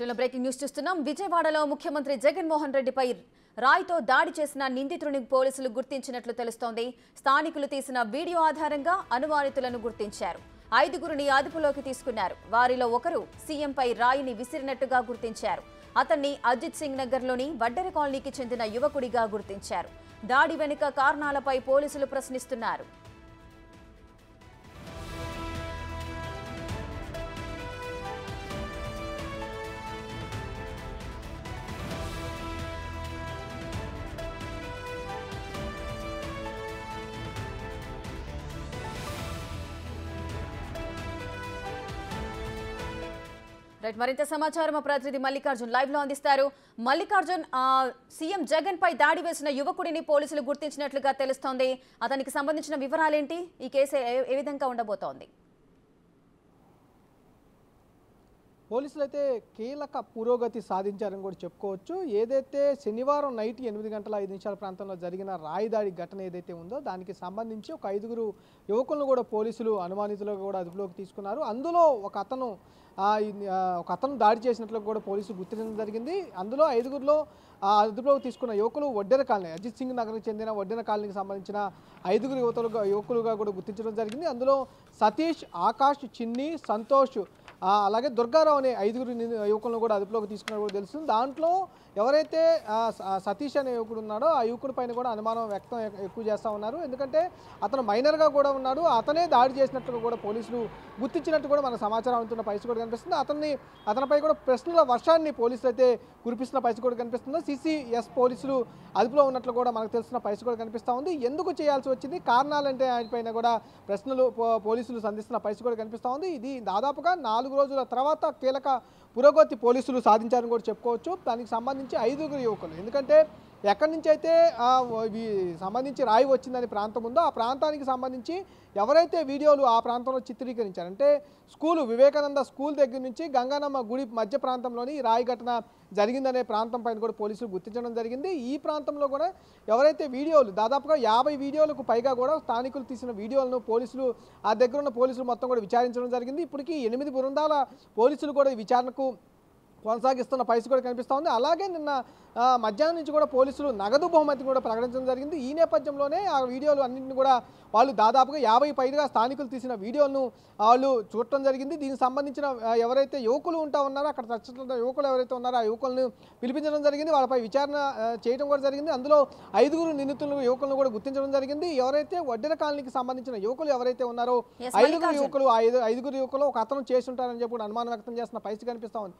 బులెటిన్లో breaking news చూస్తున్నాం. విజయవాడలో ముఖ్యమంత్రి జగన్మోహన్ రెడ్డిపై రాయితో దాడి చేసిన నిందితుడిని పోలీసులు గుర్తించినట్లు తెలుస్తోంది. స్థానికులు తీసిన వీడియో ఆధారంగా అనుమానితులను గుర్తించారు. 5గురిని అదుపులోకి తీసుకున్నారు. వారిలో ఒకరు సీఎంపై రాయిని విసిరినట్టుగా గుర్తించారు. అతన్ని అజిత్ సింగ్ నగర్లోని వడ్డెర కాలనీకి చెందిన యువకుడిగా గుర్తించారు. దాడి వెనుక కారణాలపై పోలీసులు ప్రశ్నిస్తున్నారు. మరింత సమాచారం మా ప్రతినిధి మల్లికార్జున్ లైవ్ లో అందిస్తారు. మల్లికార్జున్, సీఎం జగన్ పై దాడి వేసిన యువకుడిని పోలీసులు గుర్తించినట్లుగా తెలుస్తోంది. అతనికి సంబంధించిన వివరాలేంటి? ఈ కేసు ఏ విధంగా ఉండబోతోంది? పోలీసులు అయితే కీలక పురోగతి సాధించారని కూడా చెప్పుకోవచ్చు. ఏదైతే శనివారం నైట్ 8:05 ప్రాంతంలో జరిగిన రాయి దాడి ఘటన ఏదైతే ఉందో దానికి సంబంధించి ఒక 5గురు యువకులను కూడా పోలీసులు అనుమానితులుగా కూడా అదుపులోకి తీసుకున్నారు. అందులో ఒక అతను దాడి చేసినట్లు కూడా పోలీసులు గుర్తించడం జరిగింది. అందులో 5గురిలో అదుపులోకి తీసుకున్న యువకులు వడ్డెర కాలనీ, అజిత్ సింగ్ నగర్కి చెందిన వడ్డెర కాలనీకి సంబంధించిన 5గురు యువకులుగా కూడా గుర్తించడం జరిగింది. అందులో సతీష్, ఆకాష్, చిన్ని, సంతోష్, అలాగే దుర్గారావు అనే 5గురు యువకులను కూడా అదుపులోకి తీసుకున్నట్టు కూడా తెలుస్తుంది. దాంట్లో ఎవరైతే సతీష్ అనే యువకుడు ఉన్నాడో ఆ యువకుడి పైన కూడా అనుమానం ఎక్కువ చేస్తూ ఉన్నారు. ఎందుకంటే అతను మైనర్గా కూడా ఉన్నాడు. అతనే దాడి చేసినట్టుగా కూడా పోలీసులు గుర్తించినట్టు కూడా మన సమాచారం అందుతున్న పరిస్థితి కూడా కనిపిస్తుంది. అతనిపై కూడా ప్రశ్నల వర్షాన్ని పోలీసులు అయితే కురిపిస్తున్న పరిస్థితి కూడా కనిపిస్తుంది. సిసిఎస్ పోలీసులు అదుపులో ఉన్నట్లు కూడా మనకు తెలుస్తున్న పరిస్థితి కూడా కనిపిస్తూ ఉంది. ఎందుకు చేయాల్సి వచ్చింది, కారణాలంటే ఆయనపైన కూడా ప్రశ్నలు పోలీసులు సంధిస్తున్న పరిస్థితి కూడా కనిపిస్తూ ఉంది. ఇది దాదాపుగా 4 రోజుల తర్వాత కీలక పురోగతి పోలీసులు సాధించారని కూడా చెప్పుకోవచ్చు. దానికి సంబంధించి 5గురు యువకులు, ఎందుకంటే ఎక్కడి నుంచి అయితే సంబంధించి రాయి వచ్చిందని ప్రాంతం ఉందో ఆ ప్రాంతానికి సంబంధించి ఎవరైతే వీడియోలు ఆ ప్రాంతంలో చిత్రీకరించారు, అంటే వివేకానంద స్కూల్ దగ్గర నుంచి గంగానమ్మ గుడి మధ్య ప్రాంతంలోని రాయి ఘటన జరిగిందనే ప్రాంతం పైన కూడా పోలీసులు గుర్తించడం జరిగింది. ఈ ప్రాంతంలో కూడా ఎవరైతే వీడియోలు దాదాపుగా 50 వీడియోలకు పైగా కూడా స్థానికులు తీసిన వీడియోలను పోలీసులు ఆ దగ్గర ఉన్న పోలీసులు మొత్తం కూడా విచారించడం జరిగింది. ఇప్పటికీ 8 బృందాల పోలీసులు కూడా ఈ విచారణకు కొనసాగిస్తున్న పరిస్థితి కూడా కనిపిస్తూ ఉంది. అలాగే నిన్న మధ్యాహ్నం నుంచి కూడా పోలీసులు నగదు బహుమతిని కూడా ప్రకటించడం జరిగింది. ఈ నేపథ్యంలోనే ఆ వీడియోలు అన్నింటినీ కూడా వాళ్ళు దాదాపుగా 50 పైగా స్థానికులు తీసిన వీడియోలను వాళ్ళు చూడటం జరిగింది. దీనికి సంబంధించిన ఎవరైతే యువకులు ఉన్నారో అక్కడ చర్చించిన యువకులు ఎవరైతే ఉన్నారో ఆ యువకులను పిలిపించడం జరిగింది. వాళ్ళపై విచారణ చేయడం కూడా జరిగింది. అందులో 5గురు నిందితులను యువకులను కూడా గుర్తించడం జరిగింది. ఎవరైతే వడ్డెర కాలనీకి సంబంధించిన యువకులు ఎవరైతే ఉన్నారో 5గురు యువకులు ఒక అతను చేసి ఉంటారని చెప్పి అనుమానం వ్యక్తం చేస్తున్న పరిస్థితి కనిపిస్తూ ఉంది.